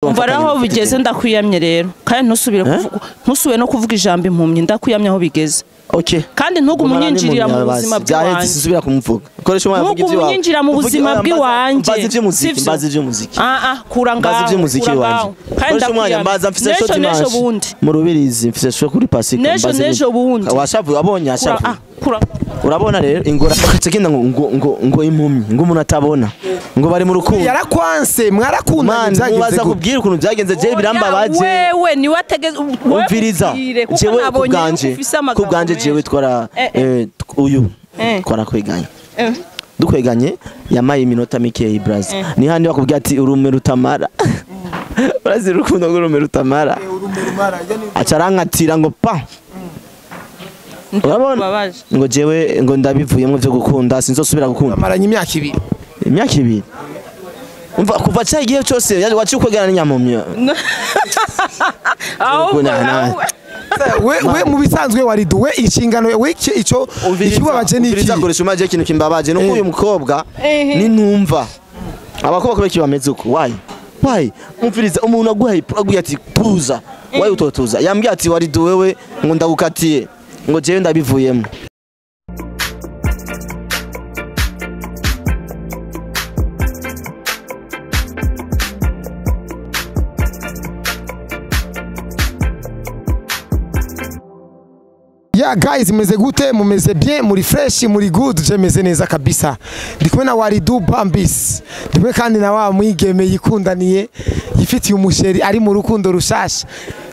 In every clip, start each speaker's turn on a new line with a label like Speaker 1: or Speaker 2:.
Speaker 1: umva aho bigeze ndakwiyamye rero kandi ntusubire no kuvuga ijambo impumyi ndakwiyamye aho bigeze.
Speaker 2: Okay.
Speaker 1: Kandi ntugumunyinjirira mu buzima bw'iwanjye.
Speaker 2: Sisubira kumuvuga. Koresha umwana avuga ibyo wawe.
Speaker 1: Ntugumunyinjira mu buzima bw'iwanjye.
Speaker 2: Mbazi ivy'umuziki.
Speaker 1: Kuranga.
Speaker 2: Mbazi ivy'umuziki wanje. Koresha umwana mbaza mfise shoti manshi. Mu rubirizi mfise shoti kuri pasika
Speaker 1: mbazi. Nejo bundi.
Speaker 2: Washavu abonye ashavu. Urabona rero ingora akagenda ngo impumyi ngo umuntu atabona ngo bari mu rukundo.
Speaker 3: Yarakwanse mwarakundanye
Speaker 2: byagenze. Mubaza kubwira ukuntu byagenze je birambabaje.
Speaker 1: Wewe ni wategeze
Speaker 2: umviriza. Jewe kubganje jewe twara uyu twarakweganye. Dukweganye yamaye iminota mikeyi Brazil. Ni handi bakubwira ati urume rutamara. Brazil rukundo ngo urume rutamara. Acarangatira ngo pa. Urabona ngo jewe ngo ndabivuyemo byo gukunda sinzosubira gukunda.
Speaker 3: Amaranye imyaka 2.
Speaker 2: Imyaka 2. Umva kuva cyagiye cyose wacikwegana n'inyamumye.
Speaker 3: We mu bisanzwe waridu we inshingano we ico ikibabaje niki
Speaker 2: bizakoresha umaje ikintu kimbabaje no uyu mukobwa ni ntumva abakobwa kubeki bameze uko why umviriza umuntu aguye ati tuza why utotuza yambwiye ati waridu wewe ngo ndagukatiye ngo jewe ndabivuyemo.
Speaker 3: Yeah guys, meze gute mumeze bien muri fresh muri good je meze neza kabisa. Ndikumwe na Waridu Bambis. Ndikumwe kandi na wa mwigeme yikundaniye yifitiye umusheri ari mu rukundo rushasha.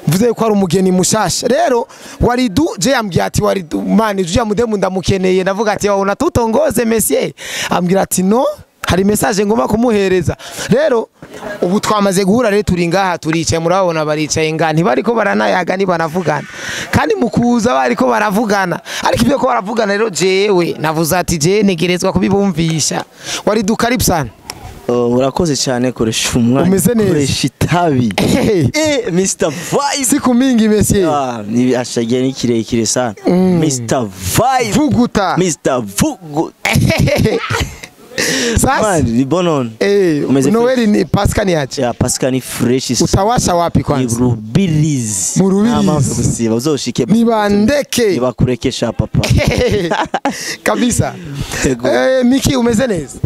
Speaker 3: Mvuze ko ari umugeni mushasha. Rero Waridu je yambwiye ati Waridu mani uje mudemu ndamukeneye ndavuga ati wabona tutongoze monsieur. Ambwira ati no hari message ngomba kumuhereza. Rero ubu twamaze guhura rero turi ngaha turicaye murabona baricaye ngaha ntibariko baranayaga ni banavugana kandi mukuza bariko baravugana ariko ibyo ko baravugana rero jewe navuze ati je negerezwa kubibumvisha. Waridu karibu sana.
Speaker 2: Urakoze cyane koresha umwanya
Speaker 3: umeze neza
Speaker 2: koresha itabi Mr Vibe
Speaker 3: siku mingi monsieur
Speaker 2: ni ashagiye ni kirekire sana Mr Vibe
Speaker 3: vuguta
Speaker 2: Mr Vugu
Speaker 3: sasa
Speaker 2: ni bonon
Speaker 3: Noeli ni Pascal ni aje?
Speaker 2: Ya Pascal ni fresh.
Speaker 3: Utawasha wapi kwanza?
Speaker 2: Rubirizi.
Speaker 3: Mu Rubirizi.
Speaker 2: Gusiba uzoshike.
Speaker 3: Nibandeke.
Speaker 2: Nibakurekesha papa.
Speaker 3: Kabisa. Miki umeze neza?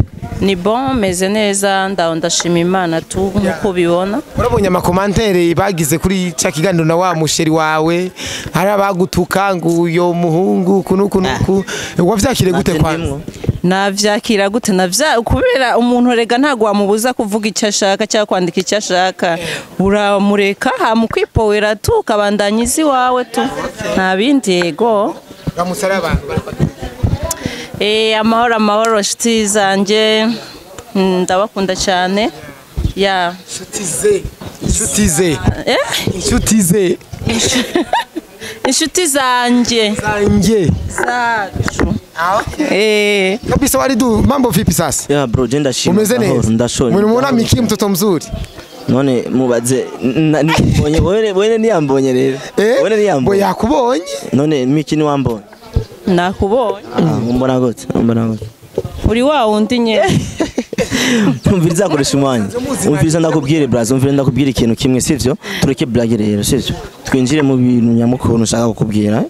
Speaker 1: Ni bon meze neza ndashima Imana tu nkuko bibona.
Speaker 3: Urabonye amakomantere bagize kuri cya kiganiro na wa musheri wawe hari abagutuka ngo uyo muhungu kunuku wavyakire gute kwanza?
Speaker 1: Navyakira gute kubera umuntu rega ntago wamubuza kuvuga icyo ashaka cyangwa kwandika icyo ashaka uramureka hamukwipowera tu kabandanyizi wawe tu nta bindi yego
Speaker 3: bamusara abantu
Speaker 1: amahoro nshuti zanjye ndabakunda cyane ya inshuti zanjye
Speaker 3: kabisa. Waridu mambo vipi sasa?
Speaker 2: Ya bro je ndashima.
Speaker 3: Umeze neza?
Speaker 2: Ndashona.
Speaker 3: Munamuona Miki mtoto mzuri?
Speaker 2: None mubaze nibonye wewe niyambonye rero. Wewe niyambonye.
Speaker 3: Yakubonye?
Speaker 2: None Miki ni wambonye?
Speaker 1: Nakubonye.
Speaker 2: Mbona gute?
Speaker 1: Uri wa wundi nye.
Speaker 2: Umviriza koresha umwanya. Umviriza ndakubwire Brazil, umviriza ndakubwire ikintu kimwe sivyo? Tureke blague rero sivyo? Twinjire mu bintu nyamukuru nshaka kukubwira.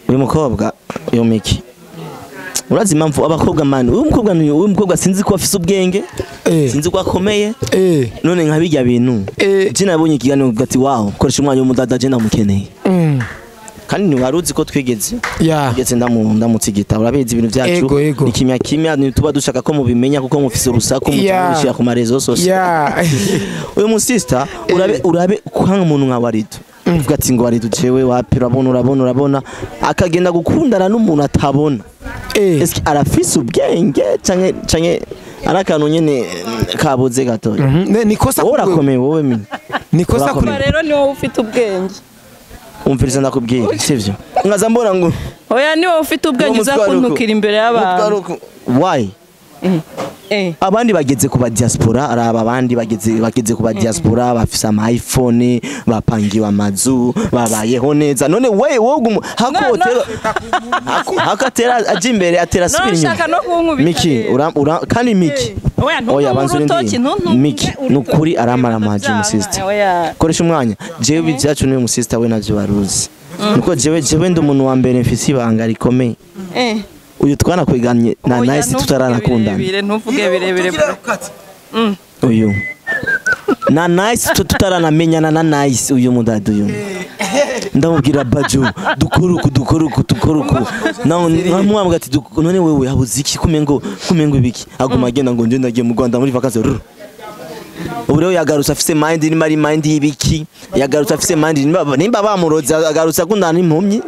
Speaker 2: Uyu mukobwa yo Miki. Urazi impamvu abakobwa mani uyu mukobwa sinzi ko afise ubwenge sinzi ko akomeye none nkabijya bintu je nabonye ikiganiro gati wow koresha umwanya w'umudada je ndamukeneye kandi ni waruzi ko twigeze tugeze ndamutsigita urabizi ibintu byacu ni kimya tuba dushaka ko mubimenya kuko mufise urusaku mutubishira ku marezo social uyu mu sister urabe kwanga umuntu nka Waridu uvuga ati ngo Waridu jewe wapi urabona akagenda gukundana n'umuntu atabona eski arafise ubwenge canke arakantu nyene kabuze gato
Speaker 3: nikosa
Speaker 2: urakomeye wowe mini
Speaker 3: nikosa
Speaker 1: rero ni wowe ufite ubwenge
Speaker 2: umviriza ndakubwira sivyo ngaza mbona ngo
Speaker 1: oya ni wowe ufite ubwenge uzakuntukira imbere y'abantu
Speaker 2: why abandi bageze ku ba diaspora araba abandi bageze ku ba diaspora bafise ama iPhone bapangiwe amazu babayeho neza none wowe hakotera aje imbere atera spin Miki kandi Miki oya banzuri ndi Miki nukuri aramara maji mu sister koresha umwanya jewe byacu ni mu sister we navyo baruzi nuko jewe ndi umuntu wa mbere mfise ibanga rikomeye uyu twanakwiganye na nice tutaranakundana
Speaker 1: ntuvuge birebire
Speaker 2: uyu na nice tutaranamenyana na nice uyu mudadu uyu ndamubwira baju dukoruku namwambwa ati none wewe habuze iki kumengo ibiki aguma agenda ngo nje ndagiye mu Rwanda muri vacances ubu rero yagarutse afise mind ni mari mind y'ibiki yagarutse afise mind nimba bamuroze agarutse akundana n'impumyi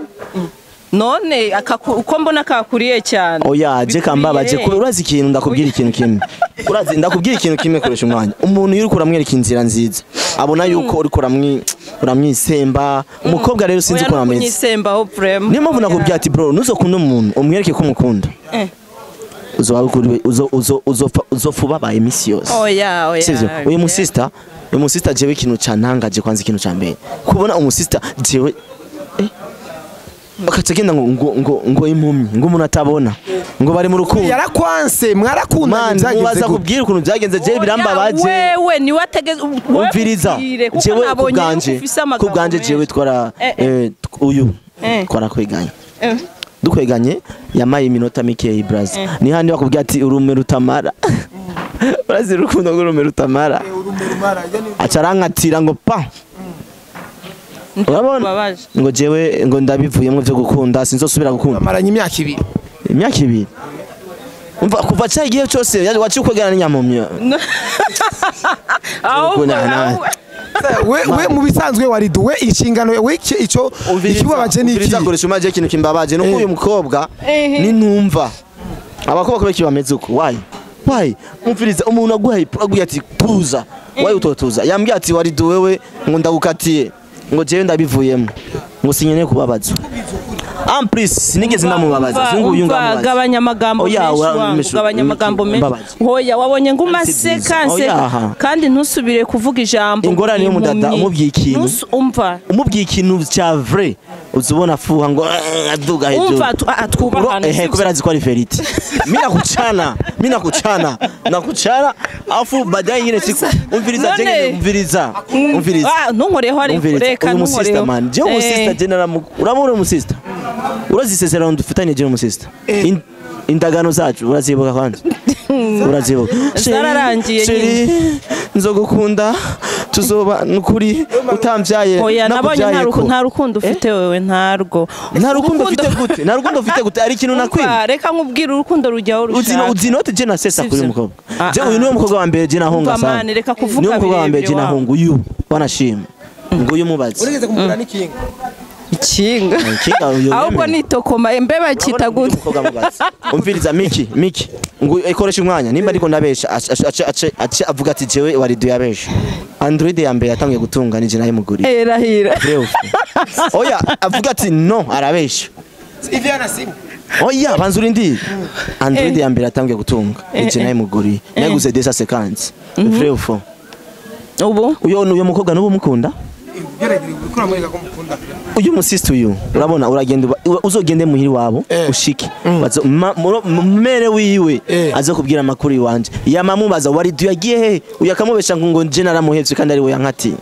Speaker 1: none uko mbona kakuriye cyane
Speaker 2: oya je kambabaje urazi ikintu ndakubwira ikintu kimwe urazi ndakubwira ikintu kimwe koresha umwanya umuntu yuri kuramwereka inzira nziza abona yuko uri uramwisemba umukobwa rero sinzi ko ameze
Speaker 1: umwisemba ho prem
Speaker 2: niyo mpamvu nakubwira ati bro nuzokunda umuntu umwereke ko umukunda uzofuba ba emission
Speaker 1: oya
Speaker 2: sivyo uyu musista jewe ikintu cantangaje kwanza ikintu ca mbere kubona umusista jewe bakacagenda ngo impumyi ngo umuntu atabona ngo bari mu rukundo
Speaker 3: yarakwanse mwarakundanye
Speaker 2: byagenze mubaza kubwira ukuntu byagenze je birambabaje
Speaker 1: wewe ni wategeze
Speaker 2: umviriza jewe kubganje jewe twara uyu twarakwiganye dukweganye yamaye iminota mikeyi Brazil ni handi bakubwira ati urume rutamara urazi urukundo rw'urume rutamara acarankatira ngo pa urabona ngo jewe ngo ndabivuyemo byo gukunda sinzosubira gukunda
Speaker 3: maranye imyaka
Speaker 2: 2 umva kuva cya gihe cyose wacikwegana n'inyamumye
Speaker 3: we mu bisanzwe WARIDU we inshingano we ico ikibabaje niki
Speaker 2: bizakoresha umaje ikintu kimbabaje no uyu mukobwa ni ntumva abakobwa kubeki bameze uko why umviriza umuntu aguye ati tuza why utotuza yambwiye ati WARIDU wewe ngo ndagukatiye ngo jewe ndabivuyemo ngo sinyeneye kubabaza please sinigeze namubabaza zunguyu ngamubaza
Speaker 1: gabanya amagambo menshi gabanya amagambo menshi hoya wabonye ngo umasekanse kandi ntusubire kuvuga ijambo
Speaker 2: ingorane yo mudada umubwiye ikintu umubwiye ikintu cya vrai uzubona fuha ngo aduga hejuru
Speaker 1: umva twubahana
Speaker 2: kubera azi ko ari verite mina kuchana nakuchana afu baadaye nyine siku umviriza
Speaker 1: ntunkoreho ari reka
Speaker 2: ntunkoreho man je umusista general uramura umusista urazisezerano dufitanye je umusista indagano zacu urazibuka kwanza urazibuka
Speaker 1: zararangiye
Speaker 2: nzogukunda tuzoba nukuri utamvyaye
Speaker 1: oya nabonye nta rukundo ufite wewe nta rukundo ufite gute ari ikintu nakwiye
Speaker 3: reka nkubwira urukundo rujyaho
Speaker 2: rushaka uzinote je nasesa kuri mukobwa je uyu niwe mukobwa wa mbere je nahonga sana
Speaker 1: reka kuvuga
Speaker 2: niwe mukobwa wa mbere je nahonga uyu wanashima ngo uyu mubazi
Speaker 3: urigeze kumugura n'ikinga
Speaker 1: ikinga ahubwo nitokoma mbeba kita gute
Speaker 2: umviriza Miki ngo ikoresha umwanya nimba ariko ndabesha avuga ati jewe WARIDU yabesha Android ya mbere yatangiye gutunga nije naye muguri
Speaker 1: rahira
Speaker 2: oya avuga ati no arabesha
Speaker 3: ivyana simu
Speaker 2: oya banzuri ndi Android ya mbere yatangiye gutunga nije naye muguri naguze desa sequence vrai ou faux
Speaker 1: ubu
Speaker 2: uyo mukobwa nubu mukunda uyu musista uyu urabona uragenda uzogende muhiri wabo ushike mere wiwe azo kubwira amakuru iwanje yamamubaza WARIDU yagiye he uyakamubesha ngo je naramuhevye kandi ari we yankati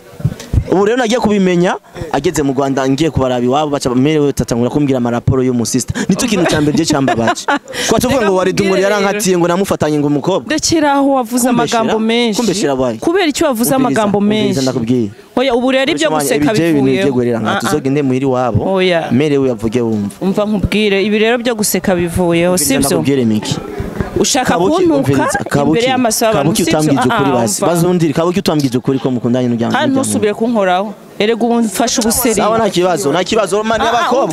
Speaker 2: ubu rero nagiye kubimenya ageze mu Rwanda ngiye kubarabi wabo baca merewe tatangura kumbwira amaraporo yo musista nico kintu cyambere je cyambabaje kwa tuvuga ngo WARIDU ngo yarankatiye ngo namufatanye ngo umukobwa
Speaker 1: ndekiraho wavuze amagambo menshi kubera icyo wavuze amagambo menshi
Speaker 2: ndakubwiye
Speaker 1: oya ubu rero ibyo guseka bivuye
Speaker 2: tuzogende muhiri wabo merewe yavuge
Speaker 1: umva nkubwire ibi rero byo guseka bivuyeho sivyo
Speaker 2: ndakubwire Miki
Speaker 1: ushaka kuntuka imbere y'amasaha
Speaker 2: kabuki utambwije ukuri basi bazundiri kabuki utambwije ukuri ko mukundanye n'ujyanye
Speaker 1: kandi ntusubire kunkoraho erega ubu mfashe ubuseri
Speaker 2: sawa nta kibazo mani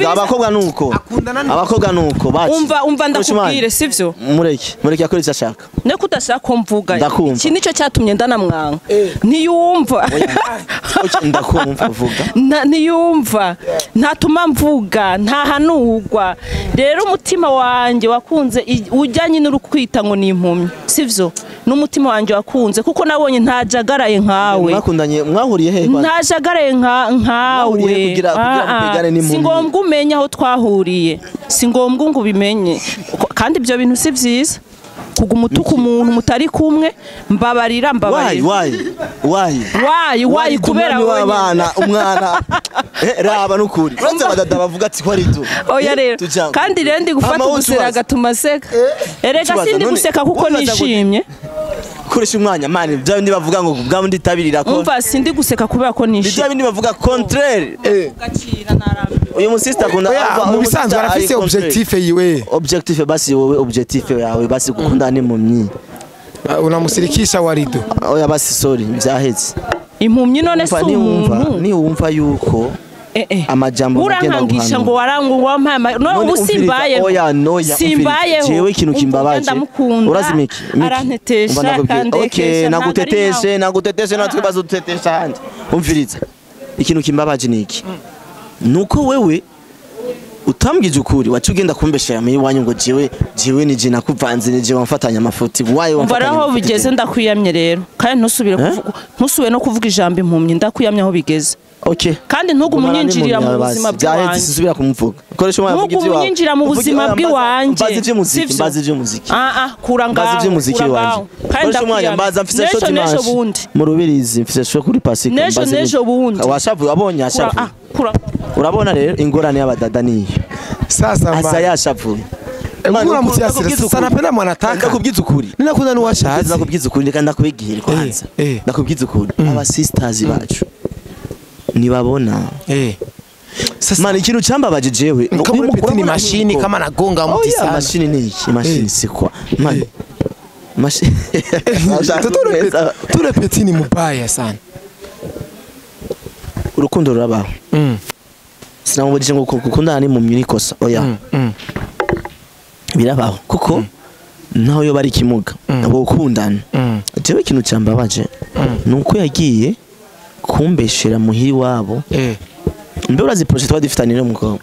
Speaker 2: abakobwa nuko baci
Speaker 1: umva ndakubwire sivyo
Speaker 2: mureke akora icyo ashaka
Speaker 1: ne kudashaka ko mvuga iki nico cyatumye ndanamwanga ntiyumva
Speaker 2: ndakumva vuga
Speaker 1: ntiyumva ntatuma mvuga ntahanurwa rero umutima wanje wakunze ujyanye n'urukwita ngo nimpumyi sivyo n'umutima wanje wakunze kuko nabonye ntajagaraye nkawe
Speaker 2: mwakundanye mwahuriye he
Speaker 1: ntajagaraye nkawe si ngombwa umenye aho twahuriye si ngombwa ngo ubimenye kandi ibyo bintu si byiza kuguma utuka umuntu mutari kumwe mbabarira why kubera
Speaker 2: abana umwana raba nukuri uranze badada bavuga ati ko ari tu
Speaker 1: oya rero kandi rero ndi gufata ubusera gatuma seka erega sindi guseka kuko nishimye
Speaker 2: koresha umwanya mani bya bindi bavuga ngo bwa ndi tabirira ko
Speaker 1: umva sindi guseka kubera ko nishimye
Speaker 2: bya bindi bavuga contraire
Speaker 1: gacira narambe
Speaker 2: uyu musista akunda
Speaker 3: mu bisanzwe arafise objectif yiwe
Speaker 2: objectif basi wowe objectif yawe basi gukunda nimpumyi
Speaker 3: unamusirikisha Waridu
Speaker 2: oya basi sorry byaheze
Speaker 1: impumyi none so umuntu
Speaker 2: ni wumva yuko amajambo
Speaker 1: urankangisha ngo warangu wampaye no ubusimbaye simbaye
Speaker 2: jewe ikintu kimbabaje urazimiki
Speaker 1: arantetesha kandi
Speaker 2: okay naguteteshe natwe bazutetesha handi umviriza ikintu kimbabaje niki nuko wewe utambwije ukuri wacu ugenda kumbeshera muri wanyu ngo jewe ni je nakuvanze ni je wamfatanya amafuti waye wamfatanya
Speaker 1: aho bigeze ndakwiyamye rero kandi ntusubire no kuvuga ijambo impumyi ndakwiyamye aho bigeze
Speaker 2: okay
Speaker 1: kandi ntugumunyinjirira mu buzima bw'wanjye
Speaker 2: sisubira kumuvuga koresha umwana avuga ibyo
Speaker 1: ntugumunyinjira mu buzima bw'wanjye
Speaker 2: mbazi by'umuziki
Speaker 1: kuranga
Speaker 2: mbazi by'umuziki wanjye koresha umwana mbaza mfise shoti
Speaker 1: nejo bundi
Speaker 2: mu rubirizi mfise shoti kuri pasika
Speaker 1: nejo bundi
Speaker 2: washavu abonye ashavu urabona rero ingorane y'abadada niyo
Speaker 3: sasa
Speaker 2: asa yashavuye
Speaker 3: Ngura mutiasira sana penda mwanataka
Speaker 2: ndakubwiza ukuri
Speaker 3: ninakunda nuwashazi
Speaker 2: ndakubwiza ukuri ndeka ndakubigire kwanza ndakubwiza ukuri aba sisters bacu nibabona sasa mani ikintu cyambabaje jewe
Speaker 3: ni mashini kama nagonga mti sana
Speaker 2: mashini ni iki mashini sikwa mani mashini
Speaker 3: tule petit ni mubaya sana
Speaker 2: urukundo rurabaho sinamubujije ngo gukundana ni mu myikosa oya birabaho kuko naho yo bari kimuga abo gukundana jewe ikintu cyambabaje nuko yagiye kumbeshera muhiri wabo mbe urazi project wadifitanye n'umukobwa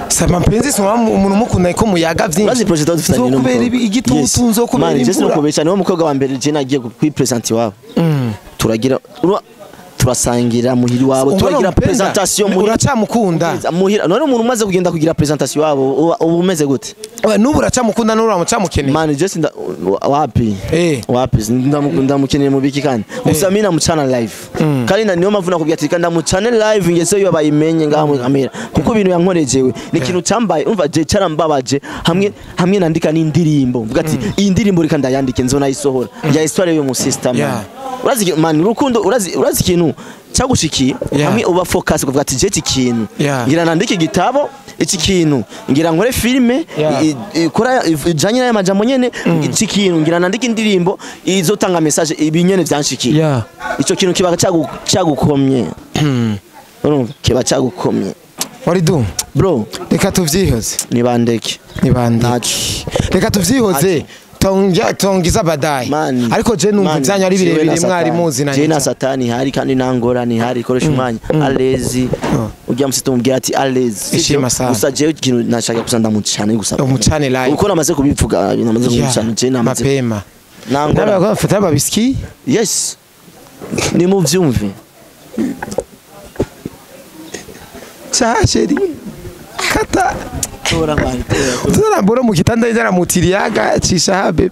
Speaker 3: sama mpenzi soma umuntu mukunda ko muyaga byinshi
Speaker 2: urazi project wadifitanye n'umukobwa
Speaker 3: kubera igitutunzo kubera
Speaker 2: imvura no kubeshya niwo mukobwa wa mbere je nagiye kwipresent wabo turagira turasangira muhiri wabo turagira presentation muhiri
Speaker 3: uracamukunda
Speaker 2: muhiri none umuntu umaze kugenda kugira presentation wabo ubu umeze gute
Speaker 3: nubu uracamukunda n'ura mucamukeneye
Speaker 2: man just wapi ndamukeneye mu biki kandi gusa mina mucana live kandi niyo mpamvu nakubwiye ati kandi mucane live ngese yo bayimenye ngaha mu kamera kuko ibintu yankorejewe ni ikintu cyambaye umva je cyarambabaje hamwe nandika n'indirimbo mvuga ati iyi ndirimbo reka ndayandike nzona isohora ya histoire yo mu system urazi man urukundo urazi ikintu cyagushikiye hamwe uba focus kuvuga ati je ikintu ngira nandike igitabo iki kintu ngira nkore filme ikora ijanye n'aya majambo nyene iki kintu ngira nandike indirimbo izotanga message ibinyene byanshikiye ico kintu kiba cyagukomye urumva kiba cyagukomye
Speaker 3: Waridu
Speaker 2: bro
Speaker 3: reka tuvyihoze
Speaker 2: nibandeke
Speaker 3: reka tuvyihoze tongiza badai ariko je numva byanya ari birebire mwari muzi na
Speaker 2: je na satani hari kandi nangora ni hari koresha umwanya alezi ujya musitumbwira ati alezi gusa je ikintu nashaka kusanda mucane gusa
Speaker 3: umucane live
Speaker 2: uko namaze kubivuga namaze kubivuga je namaze
Speaker 3: mapema
Speaker 2: nangora
Speaker 3: bafata babiski
Speaker 2: yes ni mu vyumve
Speaker 3: chasheri kata tora mboro mu kitanda yara mutiriyaga cisha bebe